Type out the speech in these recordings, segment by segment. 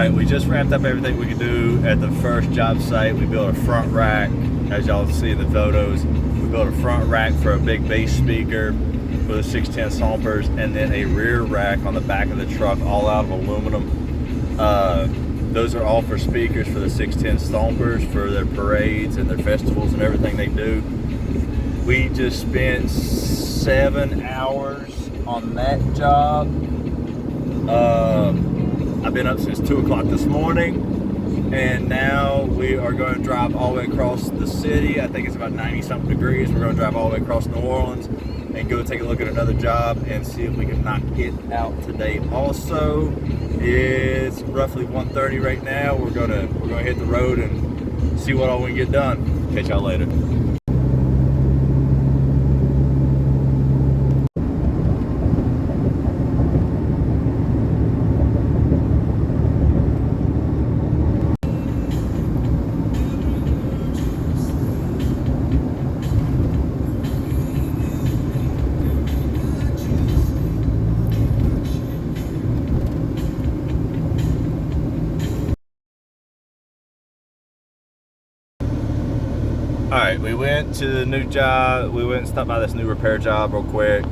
Alright, we just wrapped up everything we could do at the first job site. We built a front rack, as y'all see in the photos. We built a front rack for a big bass speaker for the 610 Stompers, and then a rear rack on the back of the truck, all out of aluminum. Those are all for speakers for the 610 Stompers, for their parades and their festivals and everything they do. We just spent 7 hours on that job. I've been up since 2 o'clock this morning, and now we are going to drive all the way across the city. I think it's about 90-something degrees. We're going to drive all the way across New Orleans and go take a look at another job and see if we can knock it out today. Also, it's roughly 1:30 right now. We're gonna hit the road and see what all we can get done. Catch y'all later. Alright, we went to the new job. We went and stopped by this new repair job real quick.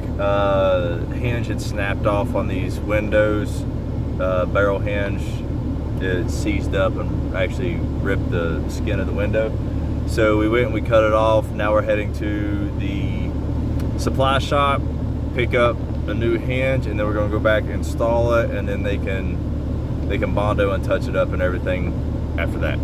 Hinge had snapped off on these windows. Barrel hinge, it seized up and actually ripped the skin of the window. So we went and we cut it off. Now we're heading to the supply shop, pick up a new hinge, and then we're going to go back and install it, and then they can Bondo and touch it up and everything after that.